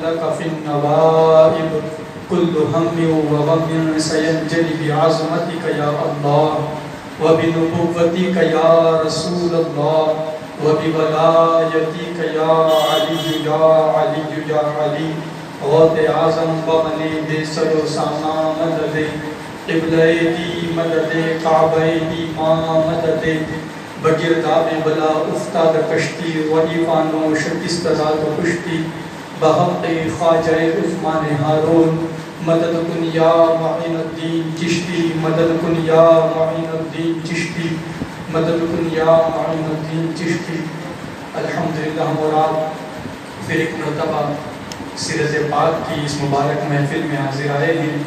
لك في النوائب كل هم وغم سينجلي بعظمتك يا الله وبنبوتك يا رسول الله وبولايتك يا علي يا علي يا علي غوث اعظم بغنی بے سر و ساما مدد قبلہ دی مدد کعبہ دی ماں مدد بگرداب بلا افتاد کشتی وعیفان و شکست ذات و کشتی بحق خواجہ عثمان ہارون مدد کن یا معین الدین چشتی مدد کن یا معین الدین چشتی مدد کن یا معین الدین چشتی۔ الحمدللہ ہم اور آپ پھر ایک مرتبہ سیرت پاک کی اس مبارک محفل میں حاضر آئے ہیں۔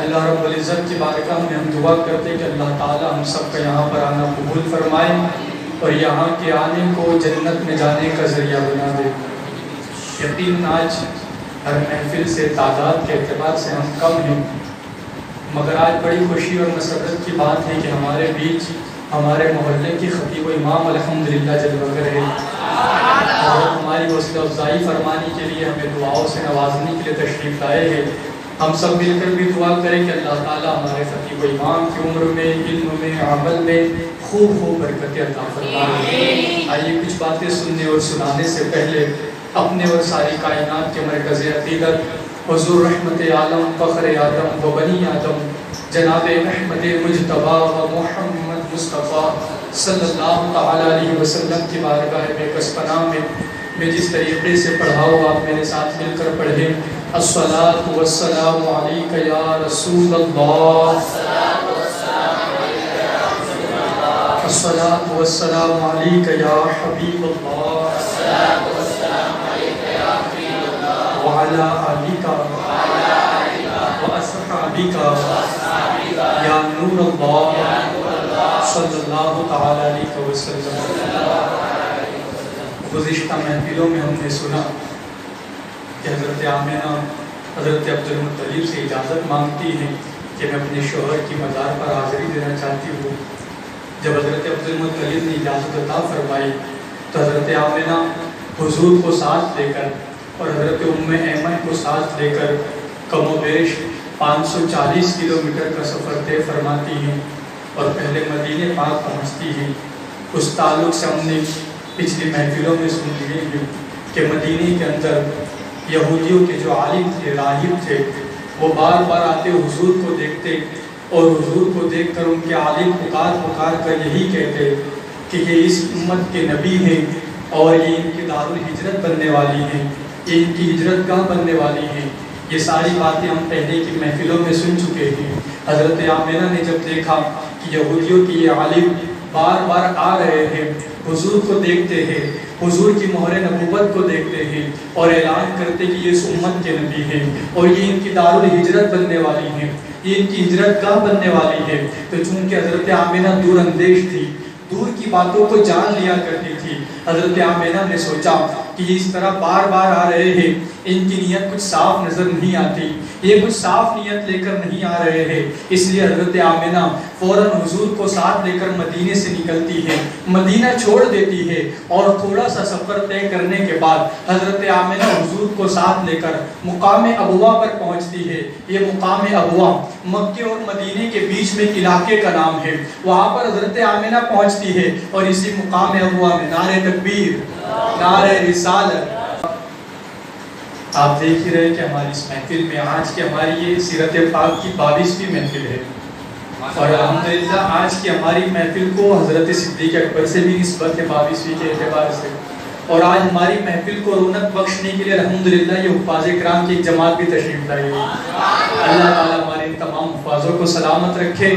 اللہ رب العزت کی بارگاہ میں ہم دعا کرتے ہیں کہ اللہ تعالی ہم سب کا یہاں پر آنا قبول فرمائے اور یہاں کے آنے کو جنت میں جانے کا ذریعہ بنا دے۔ یقیناً آج ہر محفل سے تعداد کے اعتبار سے ہم کم ہیں، مگر آج بڑی خوشی اور مسرت کی بات ہے کہ ہمارے بیچ ہمارے محلے کی خطیب و امام الحمدللہ جلوہ گر ہے اور ہماری حوصلہ افزائی فرمانے کے لیے ہمیں دعاؤں سے نوازنے کے لیے تشریف لائے ہیں۔ ہم سب مل کر بھی دعا کریں کہ اللہ تعالیٰ ہمارے خطیب و امام کی عمر میں، علم میں، عمل میں خوب برکت عطا فرمائے۔ آئیے کچھ باتیں سننے اور سنانے سے پہلے اپنے اور ساری کائنات کے مرکز عقیدت حضور رحمت عالم فخر آدم و بنی آدم جناب احمد مجتبیٰ و محمد مصطفیٰ صلی اللہ تعالیٰ علیہ وسلم کی بارگاہ میں کسپناہ میں جس طریقے سے پڑھا ہو آپ میرے ساتھ مل کر پڑھیں۔ الصلاۃ والسلام علیک یا رسول اللہ، الصلاۃ والسلام علیک یا حبیب اللہ، وعلی آلک وأصحابک یا نور اللہ صلی اللہ تعالیٰ علیہ وسلم۔ گزشتہ محفلوں میں ہم نے سنا کہ حضرت آمنہ حضرت عبدالمطلب سے اجازت مانگتی ہیں کہ میں اپنے شوہر کی مزار پر حاضری دینا چاہتی ہوں۔ جب حضرت عبدالمطلب نے اجازت عطا فرمائی تو حضرت آمنہ حضور کو ساتھ لے کر اور حضرت ام ایمن کو ساتھ لے کر کم و بیش 540 کلومیٹر کا سفر طے فرماتی ہیں اور پہلے مدینہ پاک پہنچتی ہیں۔ اس تعلق سے ہم نے پچھلی محفلوں میں سن لیے ہیں کہ مدینہ کے اندر یہودیوں کے جو عالم تھے، راہب تھے، وہ بار بار آتے حضور کو دیکھتے اور حضور کو دیکھ کر ان کے عالم پکار کر یہی کہتے کہ یہ اس امت کے نبی ہیں اور یہ ان کی دارالہجرت بننے والی ہیں، یہ ان کی ہجرت گاہ بننے والی ہیں۔ یہ ساری باتیں ہم پہلے کی محفلوں میں سن چکے ہیں۔ حضرت آمنہ نے جب دیکھا کہ یہودیوں کی یہ عالم بار بار آ رہے ہیں، حضور کو دیکھتے ہیں، حضور کی مہر نبوت کو دیکھتے ہیں اور اعلان کرتے کہ یہ اس امت کے نبی ہیں اور یہ ان کی دارالہجرت بننے والی ہیں، یہ ان کی ہجرت گاہ بننے والی ہے، تو چونکہ حضرت آمنہ دور اندیش تھی، دور کی باتوں کو جان لیا کرتی تھی، حضرت آمنہ نے سوچا کہ یہ اس طرح بار بار آ رہے ہیں، ان کی نیت کچھ صاف نظر نہیں آتی، یہ کچھ صاف نیت لے کر نہیں آ رہے ہیں، اس لیے حضرت آمنہ فوراً حضور کو ساتھ لے کر مدینے سے نکلتی ہے، مدینہ چھوڑ دیتی ہے اور تھوڑا سا سفر طے کرنے کے بعد حضرت آمنہ حضور کو ساتھ لے کر مقام ابوا پر پہنچتی ہے۔ یہ مقام ابوا مکے اور مدینے کے بیچ میں علاقے کا نام ہے، وہاں پر حضرت آمنہ پہنچتی ہے اور اسی مقام ابوا میں نعرہ تکبیر، نعرہ رسالت۔ آپ دیکھ ہی رہے کہ ہماری اس محفل میں آج کی ہماری یہ سیرت پاک کی 22ویں محفل ہے اور الحمدللہ آج کی ہماری محفل کو حضرت صدیق اکبر سے بھی نسبت ہے 22ویں کے اعتبار سے، اور آج ہماری محفل کو رونق بخشنے کے لیے الحمدللہ یہ حفاظ کرام کی ایک جماعت بھی تشریف لائی ہے۔ اللہ تعالیٰ ہمارے ان تمام حفاظوں کو سلامت رکھے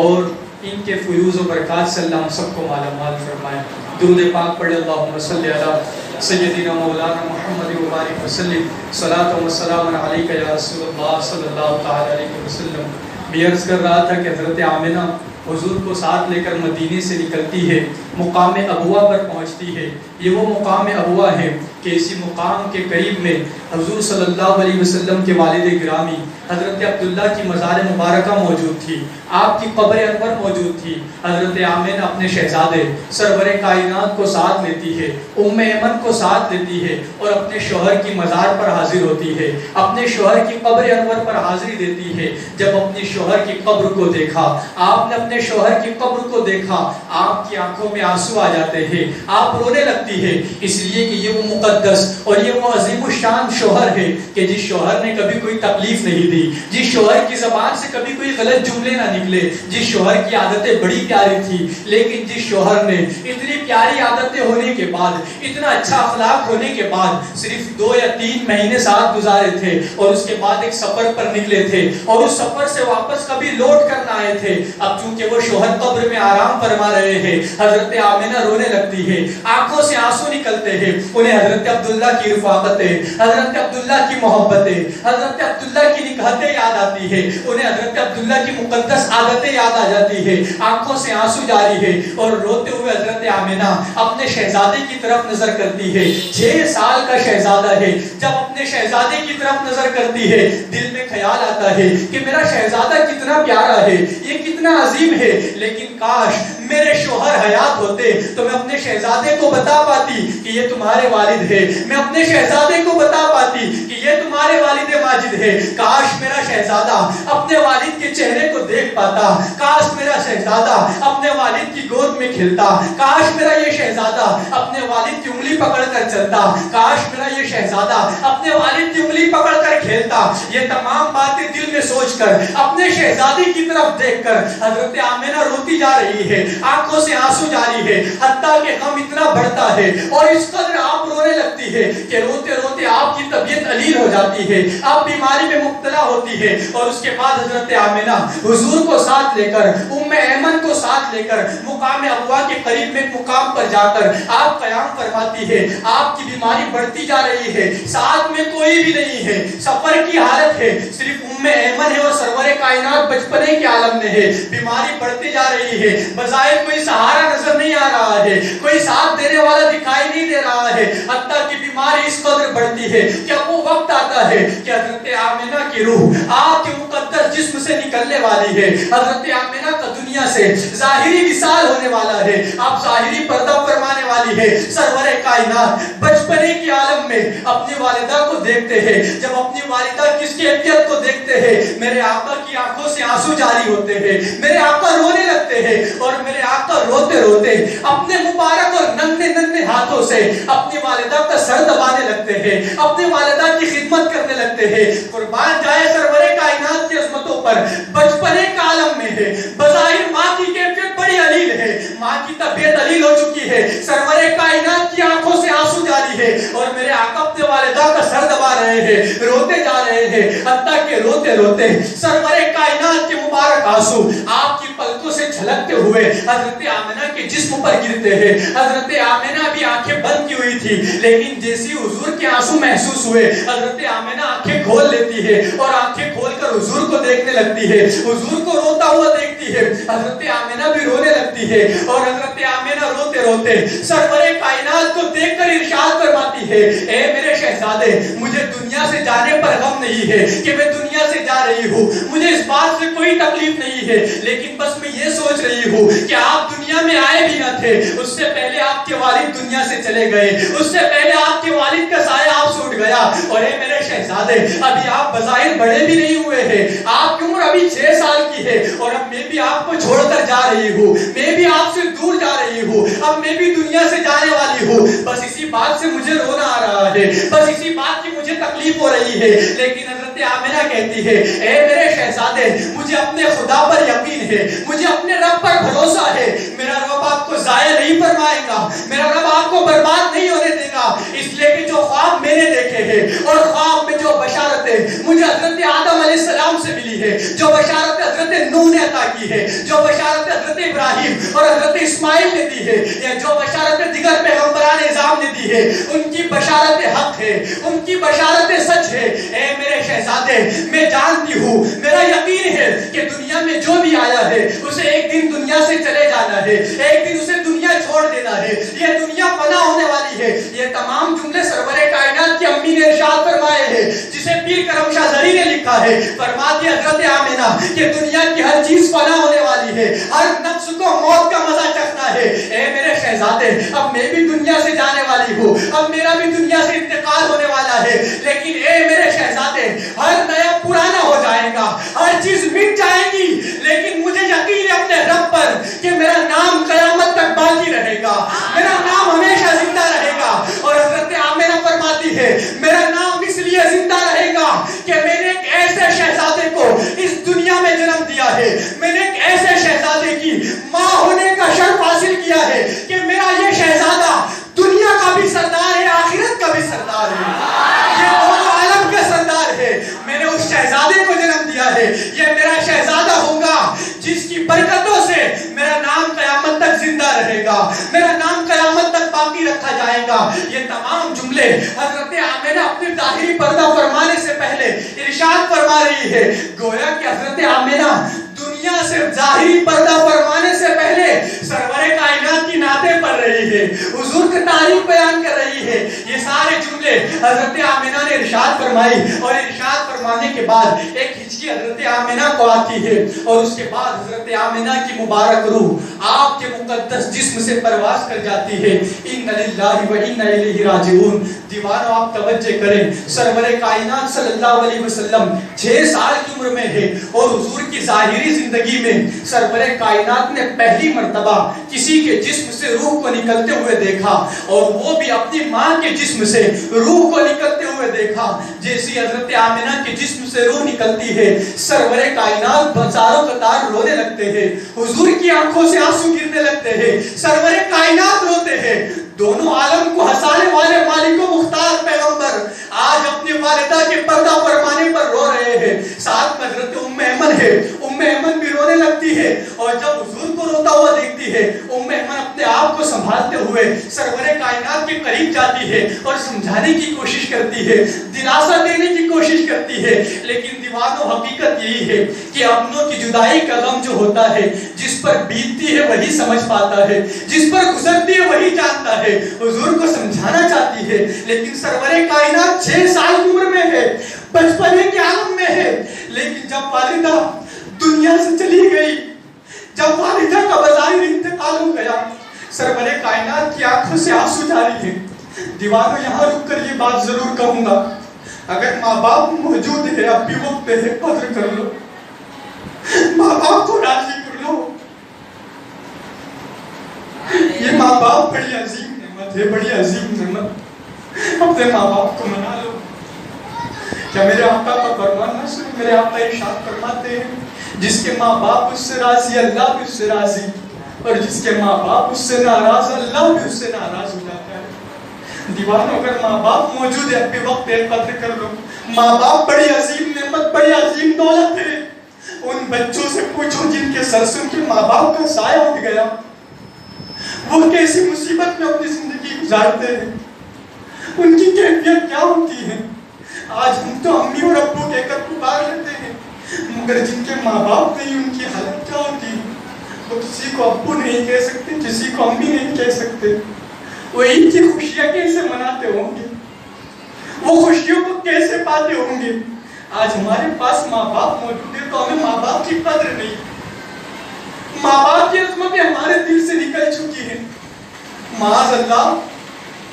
اور ان کے فیوز و برکات سے اللہ ہم سب کو مالا مال فرمائے۔ درود پاک پڑھے، اللہم صلی علی سیدنا مولانا محمد وبارک وسلم، صلاۃ و سلام علیک یا رسول اللہ صلی اللہ تعالی علیہ وسلم۔ میں عرض کر رہا تھا کہ حضرت آمنہ حضور کو ساتھ لے کر مدینے سے نکلتی ہے، مقام ابوا پر پہنچتی ہے۔ یہ وہ مقام ابوا ہے کہ اسی مقام کے قریب میں حضور صلی اللہ علیہ وسلم کے والد گرامی حضرت عبداللہ کی مزار مبارکہ موجود تھی، آپ کی قبر انور موجود تھی۔ حضرت آمینہ اپنے شہزادے سرور کائنات کو ساتھ لیتی ہے، ام ایمن کو ساتھ لیتی ہے اور اپنے شوہر کی مزار پر حاضر ہوتی ہے، اپنے شوہر کی قبر انور پر حاضری دیتی ہے۔ جب اپنے شوہر کی قبر کو دیکھا، آپ نے اپنے شوہر کی قبر کو دیکھا، آپ کی آنکھوں میں آنسو آ جاتے ہیں، آپ رونے لگتی ہے، اس لیے کہ یہ وہ مقدس اور یہ وہ عظیم الشان شوہر ہے کہ جس شوہر نے کبھی کوئی تکلیف نہیں دی، جس شوہر کی زبان سے کبھی کوئی غلط جملے نہ نکلے، جس شوہر کی عادتیں بڑی پیاری تھی، لیکن جس شوہر نے اتنی پیاری عادتیں ہونے کے بعد، اتنا اچھا اخلاق ہونے کے بعد صرف 2 یا 3 مہینے ساتھ گزارے تھے اور اس کے بعد ایک سفر پر نکلے تھے اور اس سفر سے واپس کبھی لوٹ کر نہ آئے تھے، اب چونکہ وہ شوہر قبر میں آرام فرما رہے ہیں، حضرت آمینہ رونے لگتی ہے، آنکھوں سے آنسو نکلتے ہیں، انہیں حضرت عبداللہ کی رفاقتیں، حضرت عبداللہ کی محبتیں، حضرت عبداللہ کی نکاحتیں یاد آتی ہے، انہیں حضرت عبداللہ کی مقدس عادتیں یاد آ جاتی ہے، آنکھوں سے آنسو جاری ہے اور روتے ہوئے حضرت آمینہ اپنے شہزادے کی طرف نظر کرتی ہے۔ 6 سال کا شہزادہ ہے، جب اپنے شہزادے کی طرف نظر کرتی ہے دل میں خیال آتا ہے کہ میرا شہزادہ کتنا پیارا ہے، یہ کتنا عظیم ہے، لیکن کاش میرے شوہر حیات ہوتے تو میں اپنے شہزادے کو بتا پاتی کہ یہ تمہارے والد ہے، میں اپنے شہزادے کو بتا پاتی کہ یہ تمہارے والد ماجد ہے، کاش میرا شہزادہ اپنے والد کے چہرے کو دیکھ پاتا، کاش میرا شہزادہ اپنے والد کی گود میں کھلتا، کاش میرا یہ شہزادہ اپنے والد کی انگلی پکڑ کر چلتا، کاش میرا یہ شہزادہ اپنے والد کی انگلی پکڑ کر کھیلتا۔ یہ تمام باتیں دل میں سوچ کر، اپنے شہزادے کی طرف دیکھ کر حضرت آمینہ روتی جا رہی ہے، آنکھوں سے آنسو جاری ہے، حتیٰ کہ غم اتنا بڑھتا ہے اور اس قدر آپ رونے لگتی ہے کہ روتے روتے آپ کی طبیعت علیل ہو جاتی ہے، آپ بیماری میں مبتلا ہوتی ہے، اور اس کے بعد حضرت آمینہ حضور کو ساتھ لے کر، ام ایمن کو ساتھ لے کر مقام ابوا کے قریب میں ایک مقام پر جا کر آپ قیام فرماتی ہے۔ آپ کی بیماری بڑھتی جا رہی ہے، ساتھ میں کوئی بھی نہیں ہے، سفر کی حالت ہے، صرف ام ایمن ہے اور سرور کائنات بچپنے کے عالم میں ہے، بیماری بڑھتی جا رہی ہے، بظاہر کوئی سہارا نظر نہیں آ رہا ہے، کوئی ساتھ دینے والا دکھائی نہیں دے رہا ہے، حتیٰ کہ بیماری اس قدر بڑھتی ہے کہ اب وہ وقت آتا ہے کہ حضرت آمینہ کی روح آپ کے مقدس جسم سے نکلنے والی ہے، حضرت آمینہ کا دنیا سے ظاہری وصال ہونے والا ہے، آپ ظاہری پردہ فرمانے والی ہے۔ سرور کائنات بچپنے کی عالم میں اپنی والدہ کو دیکھتے ہیں، جب اپنی والدہ کی اس کیفیت کو دیکھتے ہیں میرے آقا کی آنکھوں سے آنسو جاری ہوتے ہیں، میرے آقا رونے لگتے ہیں اور میرے آقا روتے روتے اپنے مبارک اور ننھے ننھے ہاتھوں سے اپنی والدہ کا سر دبانے لگتے ہیں، اپنی والدہ کی خدمت کرنے لگتے ہیں۔ قربان جائے سرور کائنات کی عظمتوں پر، بچپنے کا عالم میں ہے، بظاہر ماں کی کیفیت بڑی علیل ہے، ماں کی طبیعت علیل ہو چکی ہے، سرور کائنات کی آنکھوں سے آنسو جاری ہے اور میرے آقا اپنے والدہ کا سر دبا رہے ہیں، روتے جا رہے ہیں، حتیٰ کہ روتے روتے سرور کائنات کے مبارک آنسو آپ کی پلکوں سے جھلکتے ہوئے حضرت آمینہ کے جسم پر گرتے ہیں۔ حضرت آمینہ بھی آنکھیں بند کی ہوئی تھی، لیکن جیسی حضور کے آنسو محسوس ہوئے حضرت آمینہ آنکھیں کھول لیتی ہے اور آنکھیں کھول کر حضور کو دیکھنے لگتی ہے، حضور کو روتا ہوا دیکھتی ہے، حضرت آمینہ بھی رونے لگتی ہے اور حضرت آمینہ روتے روتے سرور کائنات کو دیکھ کر ارشاد فرماتی ہے، اے میرے شہزادے، مجھے دنیا سے جانے پر غم نہیں ہے کہ میں دنیا سے جا رہی ہوں، مجھے اس بات سے کوئی تکلیف نہیں ہے، لیکن بس میں یہ سوچ رہی ہوں کہ آپ دنیا میں آئے بھی نہ تھے، اس سے پہلے آپ کے والد دنیا سے چلے گئے، اس سے پہلے آپ کے والد کا سایہ آپ سے اٹھ گیا، اور اے میرے شہزادے ابھی آپ بظاہر بڑے بھی نہیں ہوئے ہیں، آپ کی عمر ابھی 6 سال کی ہے اور اب میں بھی آپ کو چھوڑ کر جا رہی ہوں، میں بھی آپ سے دور جا رہی ہوں، اب میں بھی دنیا سے جانے والی ہوں، بس اسی بات سے مجھے رونا آ رہا ہے، بس اسی بات کی مجھے تکلیف ہو رہی ہے۔ لیکن حضرت آمینہ کہتی ہے، اے میرے شہزادے، مجھے اپنے خدا پر یقین ہے، مجھے اپنے رب پر بھروسہ ہے، میرا رب آپ کو ضائع نہیں فرمائے گا، میرا رب آپ کو برباد نہیں ہونے دے گا، اس لیے کہ جو خواب میں نے دیکھے ہیں اور خواب میں جو بشارتیں مجھے حضرت آدم علیہ السلام سے ملی ہے، جو بشارت حضرت نوح نے عطا کی ہے، جو بشارت حضرت ابراہیم اور حضرت اسماعیل نے دی ہے، یا جو بشارت دیگر پیغمبران اعظام نے دی ہے، ان کی بشارت حق ہے، ان کی بشارت سچ ہے اے میرے شہزادے میں جانتی ہوں میرا یقین ہے کہ دنیا میں جو بھی آیا ہے اسے ایک دن دنیا سے چلے جانا ہے ایک دن اسے دنیا چھوڑ دینا ہے یہ دنیا فنا ہونے والی ہے یہ تمام جملے سرور کائنات کی امی نے ارشاد فرمائے ہیں جسے پیر کرم شاہ زری نے لکھا ہے فرماتی حضرت آمنہ کہ دنیا کی ہر چیز فنا ہونے والی ہے ہر نفس کو موت کا مزہ چکھنا ہے اے میرے شہزادے اب میں بھی دنیا سے جانے والی ہوں اب میرا بھی دنیا سے انتقال ہونے والا ہے لیکن اے میرے شہزادے ہر نیا پرانا ہو جائے گا ہر چیز مٹ جائے گی لیکن مجھے یقین ہے اپنے رب پر کہ میرا نام قیامت تک باقی رہے گا میرا نام ہمیشہ زندہ رہے گا اور حضرت آمنہ فرماتی ہے میرا نام اس لیے زندہ رہے گا کہ میں نے ایک ایسے شہزادے کو اس دنیا میں جنم دیا ہے میں نے ایک ایسے شہزادے کی ماں ہونے کا شرف حاصل کیا ہے کہ میرا یہ شہزادہ دنیا کا بھی سردار ہے آخرت کا بھی سردار ہے یہ دونوں عالم کا سردار ہے میں نے اس شہزادے کو جنم دیا ہے یہ میرا شہزادہ ہوگا جس کی برکتوں سے میرا نام قیامت تک زندہ رہے گا میرا نام قیامت تک باقی رکھا جائے گا یہ تمام جملے حضرت آمنہ اپنی ظاہری پردہ فرمانے سے پہلے ارشاد فرما رہی ہے گویا کہ حضرت آمنہ دنیا سے ظاہری پردہ فرمانے سے پہلے سرور کائنات کی نعتیں پڑھ رہی ہے حضور کی تعریف بیان کر رہی ہے یہ سارے جملے حضرت آمنہ نے ارشاد فرمائی اور ارشاد فرمانے کے بعد ایک ہچکی حضرت آمنہ کو آتی ہے اور اس کے بعد حضرت آمنہ کی مبارک روح آپ کے مقدس جسم سے پرواز کر جاتی ہے ان للہ و انا الیہ راجعون دیوانوں آپ توجہ کریں سرور کائنات صلی اللہ علیہ وسلم 6 سال کی عمر میں ہے اور حضور کی ظاہری زندگی میں سرور کائنات نے پہلی مرتبہ کسی کے جسم سے روح کو نکلتے ہوئے دیکھا اور وہ بھی اپنی ماں کے جسم سے روح کو نکلتے ہوئے دیکھا جیسی حضرت آمنہ کے جسم سے روح نکلتی ہے سرور کائنات بازاروں قطار رونے لگتے ہیں حضور کی آنکھوں سے آنسو گرنے لگتے ہیں سرور کائنات روتے ہیں دونوں عالم کو ہنسانے والے مالک و مختار پیغمبر آج اپنی والدہ کے پردہ فرمانے پر رو رہے ہیں ساتھ میں حضرت ام ایمن ہے ام ایمن بھی رونے لگتی ہے اور جب حضور کو روتا ہوا دیکھتی ہے ام ایمن اپنے آپ کو سنبھالتے ہوئے سرور کائنات کے قریب جاتی ہے اور سمجھانے کی کوشش کرتی ہے دلاسا دینے کی کوشش کرتی ہے لیکن دیوانوں حقیقت یہی ہے کہ اپنوں کی جدائی کا غم جو ہوتا ہے جس پر بیتتی ہے وہی سمجھ پاتا ہے جس پر گزرتی ہے وہی جانتا ہے حضور کو سمجھانا چاہتی ہے لیکن سرور کائنات 6 سال کی عمر میں ہے بچپنے کے عالم میں ہے لیکن جب والدہ دنیا سے چلی گئی جب والدہ کا بظاہر انتقال ہو گیا سرور کائنات کی آنکھوں سے آنسو جاری ہے دیوانوں یہاں رک کر یہ بات ضرور کہوں گا اگر ماں باپ موجود ہے اب بھی وقت ہے قدر کر لو ماں باپ کو راضی کر لو یہ ماں باپ بڑی عظیم نعمت ہے بڑی عظیم نعمت اپنے ماں باپ کو منا لو کیا میرے آقا کا فرمان نہ سنو میرے آقا ارشاد فرماتے ہیں جس کے ماں باپ اس سے راضی اللہ بھی اس سے راضی اور جس کے ماں باپ اس سے ناراض اللہ بھی اس سے ناراض ہو جاتا ہے دیوانوں اگر ماں باپ موجود ہے اب بھی وقت ہے قدر کر لو ماں باپ بڑی عظیم نعمت بڑی عظیم دولت ہے ان بچوں سے پوچھو جن کے سر سے ان کے ماں باپ کا سایہ اٹھ گیا وہ کیسی مصیبت میں اپنی زندگی گزارتے ہیں ان کی کیفیت کیا ہوتی ہے آج ہم تو امی اور ابو کہہ کر پکار لیتے ہیں مگر جن کے ماں باپ نہیں ان کی حالت کیا ہوتی ہے وہ کسی کو ابو نہیں کہہ سکتے کسی کو امی نہیں کہہ سکتے وہ عید کی خوشیاں کیسے مناتے ہوں گے وہ خوشیوں کو کیسے پاتے ہوں گے آج ہمارے پاس ماں باپ موجود ہے تو ہمیں ماں باپ کی قدر نہیں ماں باپ کی عظمتیں ہمارے دل سے نکل چکی ہیں معاذ اللہ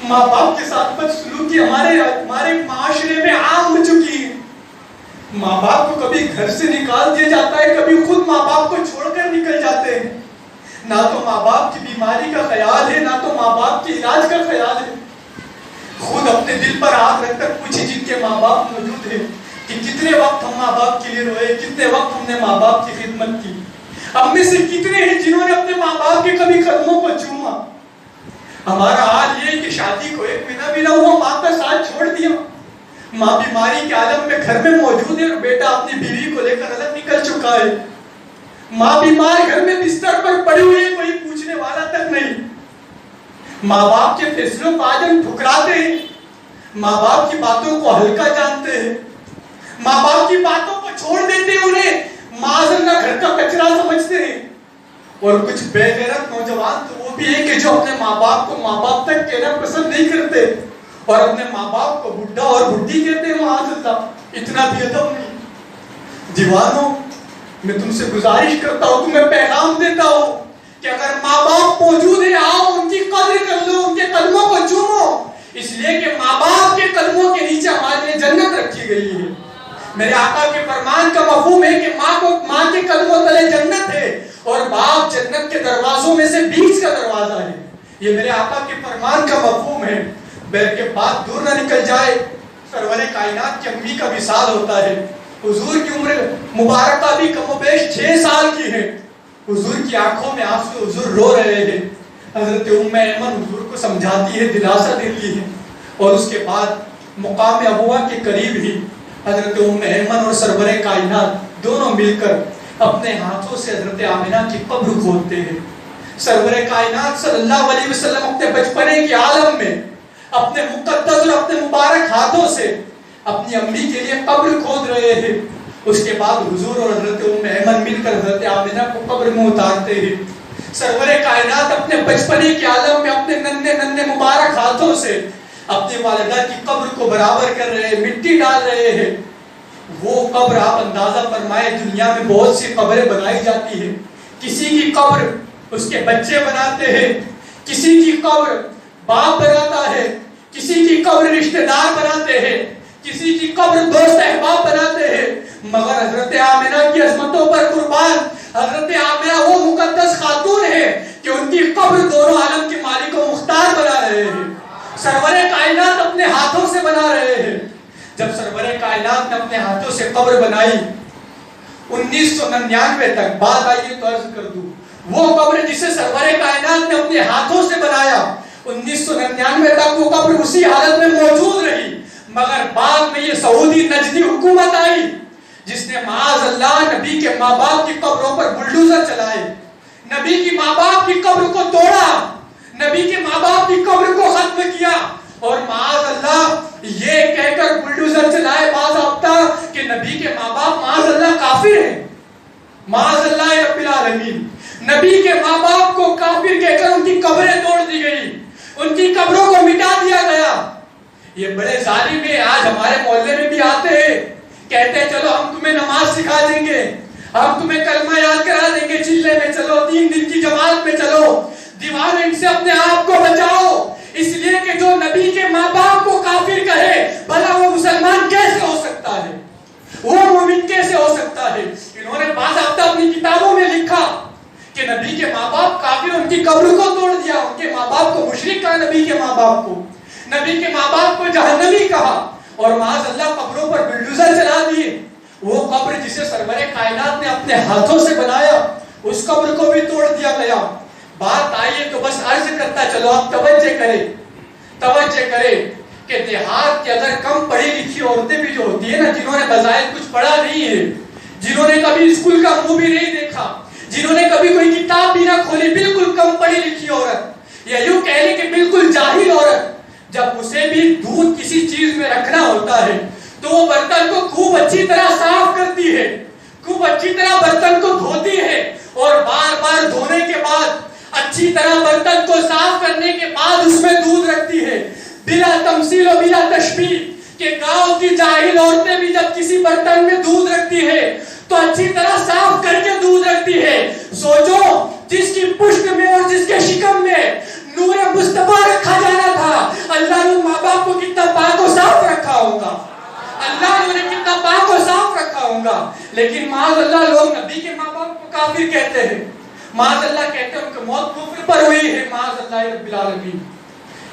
ماں باپ کے ساتھ بدسلوکی ہمارے معاشرے میں عام ہو چکی ہے ماں باپ کو کبھی گھر سے نکال دیا جاتا ہے کبھی خود ماں باپ کو چھوڑ کر نکل جاتے ہیں نہ تو ماں باپ کی بیماری کا خیال ہے نہ تو ماں باپ کے علاج کا خیال ہے خود اپنے دل پر ہاتھ رکھ کر پوچھیں جن کے ماں باپ موجود ہیں کہ کتنے وقت ہم ماں باپ کے لیے روئے کتنے وقت ہم نے ماں باپ کی خدمت کی ہم میں سے کتنے ہیں جنہوں نے اپنے ماں باپ کے کبھی قدموں کو چوما ہمارا حال یہ ہے کہ شادی کو ایک مہینہ بھی نہ ہوا ماں کا ساتھ چھوڑ دیا ماں بیماری کے عالم میں گھر میں موجود ہے اور بیٹا اپنی بیوی کو لے کر الگ نکل چکا ہے ماں بیمار گھر میں بستر پر پڑی ہوئی ہے کوئی پوچھنے والا تک نہیں ماں باپ کے فیصلوں کو آج ہم ٹھکراتے ہیں ماں باپ کی باتوں کو ہلکا جانتے ماں باپ کی باتوں کو چھوڑ دیتے ہیں، انہیں معاذ اللہ گھر کا کچرا سمجھتے ہیں۔ اور کچھ بے غیرت نوجوان تو وہ بھی ہے کہ جو اپنے ماں باپ کو ماں باپ تک کہنا پسند نہیں کرتے اور اپنے ماں باپ کو بڈھا اور بڈھی کہتے ہیں، معاذ اللہ۔ اتنا بھی ادب نہیں۔ جوانوں، میں تم سے گزارش کرتا ہوں، تمہیں پیغام دیتا ہوں کہ اگر ماں باپ موجود ہیں، آؤ ان کی قدر کر لو، ان کے قدموں کو چومو، اس لیے کہ ماں باپ کے قدموں کے نیچے ہمارے لیے جنت رکھی گئی ہے۔ میرے آقا کے فرمان کا مفہوم ہے کہ ماں کے قدموں تلے جنت ہے اور باپ جنت کے دروازوں میں سے بیچ کا دروازہ ہے۔ یہ میرے آقا کے فرمان کا مفہوم ہے۔ بلکہ بات دور نہ نکل جائے، سرور کائنات کی امی کا وصال ہوتا ہے۔ حضور کی عمر مبارکہ بھی کم و بیش 6 سال کی ہے۔ حضور کی آنکھوں میں آنسو، حضور رو رہے ہیں۔ حضرت ام ایمن حضور کو سمجھاتی ہے، دلاسا دیتی ہے، اور اس کے بعد مقام ابوا کے قریب ہی حضرت ام ایمن اور سرور کائنات دونوں مل کر اپنے ہاتھوں سے حضرت آمنہ کی قبر کھودتے ہیں۔ سرور کائنات صلی اللہ علیہ وسلم اپنے بچپنے کے عالم میں اپنے مقدس اور اپنے مبارک ہاتھوں سے اپنی امی کے لیے قبر کھود رہے ہیں۔ اس کے بعد حضور اور حضرت ام ایمن مل کر حضرت آمنہ کو قبر میں اتارتے ہیں۔ سرور کائنات اپنے بچپنے کے عالم میں اپنے ننھے ننھے مبارک ہاتھوں سے اپنی والدہ کی قبر کو برابر کر رہے ہیں، مٹی ڈال رہے ہیں۔ وہ قبر آپ اندازہ فرمائے، دنیا میں بہت سی قبریں بنائی جاتی ہیں، کسی کی قبر اس کے بچے بناتے ہیں، کسی کی قبر باپ بناتا ہے، کسی کی قبر رشتہ دار بناتے ہیں، کسی کی قبر دوست احباب بناتے ہیں، مگر حضرت آمنہ کی عظمتوں پر قربان، حضرت آمنہ وہ مقدس خاتون ہے کہ ان کی قبر دونوں عالم کے مالک و مختار بنا رہے ہیں، سرور کائنات اپنے ہاتھوں سے بنا رہے ہیں۔ جب سرور کائنات نے اپنے ہاتھوں سے قبر بنائی 1999 تک، بات آئیے تو عرض کر دوں، وہ قبر جسے سرور کائنات نے اپنے ہاتھوں سے بنایا 1999 تک وہ قبر اسی حالت میں موجود رہی، مگر بعد میں یہ سعودی نجدی حکومت آئی جس نے معاذ اللہ نبی کے ماں باپ کی قبروں پر بلڈوزر چلائے، نبی کی ماں باپ کی قبر کو توڑا، نبی کے ماں باپ کی قبر کو ختم کیا، اور معاذ اللہ یہ کہہ کر بلڈوزر چلائے باضابطہ کہ نبی کے ماں باپ معاذ اللہ کافر ہیں، معاذ اللہ رب العالمین۔ نبی کے ماں باپ کو کافر کہہ کر ان کی قبریں توڑ دی گئی، ان کی قبروں کو مٹا دیا گیا۔ یہ بڑے ظالم ہیں، آج ہمارے محلے میں بھی آتے ہیں، کہتے ہیں چلو ہم تمہیں نماز سکھا دیں گے، ہم تمہیں کلمہ یاد کرا دیں گے، چلے میں چلو، 3 دن کی جماعت میں چلو، دیوار ان سے اپنے آپ کو بچاؤ، اس لیے کہ جو نبی کے ماں باپ کو کافر کہے بھلا وہ مسلمان کیسے ہو سکتا ہے، وہ مومن کیسے ہو سکتا ہے۔ انہوں نے باضابطہ اپنی کتابوں میں لکھا کہ نبی کے ماں باپ کافر، ان کی قبر کو توڑ دیا، ان کے ماں باپ کو مشرک کہا، نبی کے ماں باپ کو، نبی کے ماں باپ کو جہنمی کہا، اور معاذ اللہ قبروں پر بلڈوزر چلا دیے۔ وہ قبر جسے سرور کائنات نے اپنے ہاتھوں سے بنایا، اس قبر کو بھی توڑ دیا گیا۔ بات آئیے تو بس عرض کرتا چلو، آپ توجہ کریں کہ دیہات کے اگر کم پڑھی لکھی عورتیں بھی جو ہوتی ہیں نا، جنہوں نے بظاہر کچھ پڑھا نہیں ہے، جنہوں نے کبھی اسکول کا منہ بھی نہیں دیکھا، جنہوں نے کبھی کوئی کتاب بھی نہ کھولی، بالکل کم پڑھی لکھی عورت، یا یوں کہہ لیں کہ بالکل جاہل عورت، جب اسے بھی دودھ کسی چیز میں رکھنا ہوتا ہے تو وہ برتن کو خوب اچھی طرح صاف کرتی ہے، خوب اچھی طرح برتن کو دھوتی ہے، اور بار بار دھونے کے بعد اچھی طرح برتن کو صاف کرنے کے بعد اس میں دودھ رکھتی ہے، بلا تمثیل و بلا تشبیہ کہ گاؤں کی جاہل عورتیں بھی جب کسی برتن میں دودھ رکھتی ہے تو اچھی طرح صاف کر کے دودھ رکھتی ہے۔ سوچو، جس کی پشت میں اور جس کے شکم میں نور مصطفیٰ رکھا جانا تھا، اللہ نے ماں باپ کو کتنا پاک و صاف رکھا ہوگا، اللہ نے کتنا پاک و صاف رکھا ہوگا، لیکن معاذ اللہ لوگ نبی کے ماں باپ کو کافر کہتے ہیں، معاذ اللہ کہتے ہیں ان کی موت کفر پر ہوئی ہے، معاذ اللہ رب العالمین۔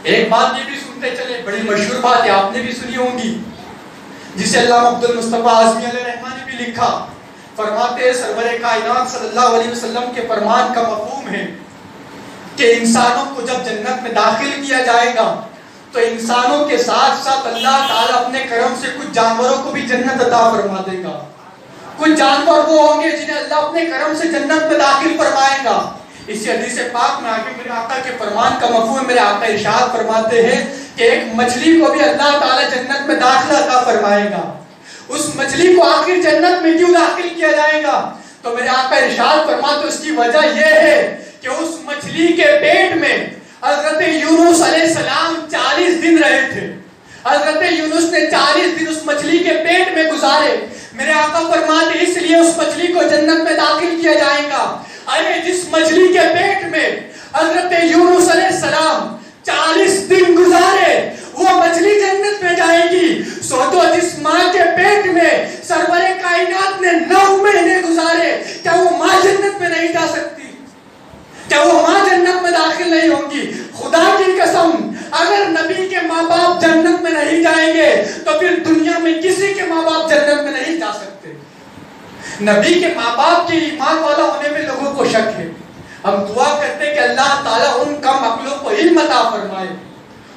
ایک بات یہ بھی سنتے چلے، بڑی مشہور بات ہے، آپ نے بھی سنی ہوگی، جسے علامہ عبد المصطفیٰ اعظمی علیہ الرحمہ نے بھی لکھا، فرماتے ہیں سرور کائنات صلی اللہ علیہ وسلم کے فرمان کا مفہوم ہے کہ انسانوں کو جب جنت میں داخل کیا جائے گا تو انسانوں کے ساتھ ساتھ اللہ تعالیٰ اپنے کرم سے کچھ جانوروں کو بھی جنت عطا فرما دے گا، کچھ جانور وہ ہوں گے جنہیں اللہ اپنے کرم سے جنت میں داخل فرمائے گا۔ اسی حدیث پاک میں آگے میرے آقا کے فرمان کا مفہوم میرے آقا ارشاد فرماتے ہیں کہ ایک مچھلی کو بھی اللہ تعالیٰ جنت میں داخلہ عطا فرمائے گا، اس مچھلی کو آخر جنت میں کیوں داخل کیا جائے گا؟ تو میرے آقا ارشاد فرماتے اس کی وجہ یہ ہے کہ اس مچھلی کے پیٹ میں حضرت یونس علیہ السلام 40 دن رہے تھے. حضرت یونس نے 40 دن اس مچھلی کے پیٹ میں گزارے. میرے آقا فرماتے اس لیے اس مچھلی کو جنت میں داخل کیا جائے گا. ارے جس مچھلی کے پیٹ میں حضرت یونس علیہ السلام 40 دن گزارے وہ مچھلی جنت میں جائے گی. سوچو جس ماں کے پیٹ میں سرور کائنات نے 9 مہینے گزارے, کیا وہ ماں جنت میں نہیں جا سکتی؟ کیا وہ ماں جنت میں داخل نہیں ہوں گی؟ خدا کی قسم اگر نبی کے ماں باپ جنت میں نہیں جائیں گے تو پھر دنیا میں کسی کے ماں باپ جنت میں نہیں جا سکتے. نبی کے ماں باپ کے ایمان والا ہونے میں لوگوں کو شک ہے. ہم دعا کرتے ہیں کہ اللہ تعالیٰ ان کم عقلوں کو علم عطا فرمائے,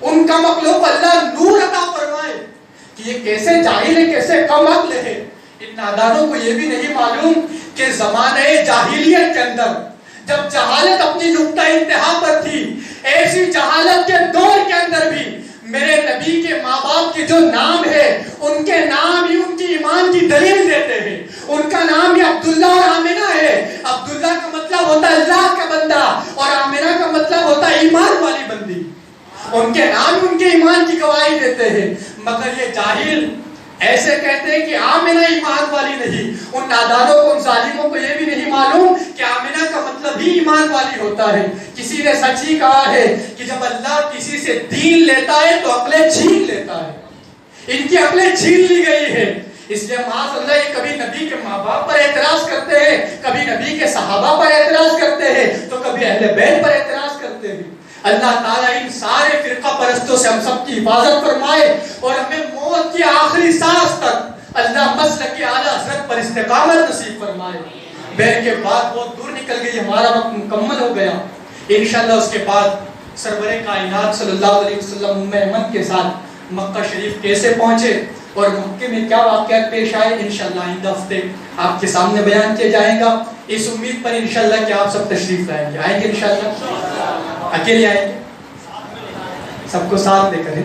ان کم عقلوں کو اللہ نور عطا فرمائے کہ یہ کیسے جاہل ہے, کیسے کم عقل ہے. ان نادانوں کو یہ بھی نہیں معلوم کہ زمانے جاہلیت کے اندر جب جہالت اپنی نقطہ انتہا پر تھی, ایسی جہالت کے دور کے اندر بھی میرے نبی کے ماں باپ کے جو نام ہے ان کے نام ہی ان کی ایمان کی دلیل دیتے ہیں. ان کا نام ہی عبداللہ اور آمنہ ہے. عبداللہ کا مطلب ہوتا ہے اللہ کا بندہ اور آمنہ کا مطلب ہوتا ہے ایمان والی بندی. ان کے نام ان کے ایمان کی گواہی دیتے ہیں. مگر یہ جاہل ایسے کہتے ہیں کہ آمنہ ایمان والی نہیں. ان نادانوں کو, ان ظالموں کو یہ بھی نہیں معلوم کہ آمنہ کا مطلب ہی ایمان والی ہوتا ہے. کسی نے سچ ہی کہا ہے کہ جب اللہ کسی سے دین لیتا ہے تو عقلیں چھین لیتا ہے. ان کی عقلیں چھین لی گئی ہے. اس لیے معاذ اللہ یہ کبھی نبی کے ماں باپ پر اعتراض کرتے ہیں, کبھی نبی کے صحابہ پر اعتراض کرتے ہیں, تو کبھی اہل بیت پر اعتراض کرتے ہیں. اللہ تعالیٰ ان سارے فرقہ پرستوں سے ہم سب کی حفاظت فرمائے اور ہمیں موت کی آخری سانس تک اللہ مسلک اعلیٰ حضرت پر استقامت نصیب فرمائے. بہن کے بعد بہت دور نکل گئی, ہمارا وقت مکمل ہو گیا. انشاءاللہ اس کے بعد سرور کائنات صلی اللہ علیہ وسلم ام ایمن کے ساتھ مکہ شریف کیسے پہنچے اور مکے میں کیا واقعات پیش آئے, انشاءاللہ آئندہ ہفتے آپ کے سامنے بیان کیا جائے گا. اس امید پر انشاءاللہ کہ آپ سب تشریف لائیں گے. آئیں گے انشاءاللہ؟ اکیلے آئیں گے؟ سب کو ساتھ لے کر.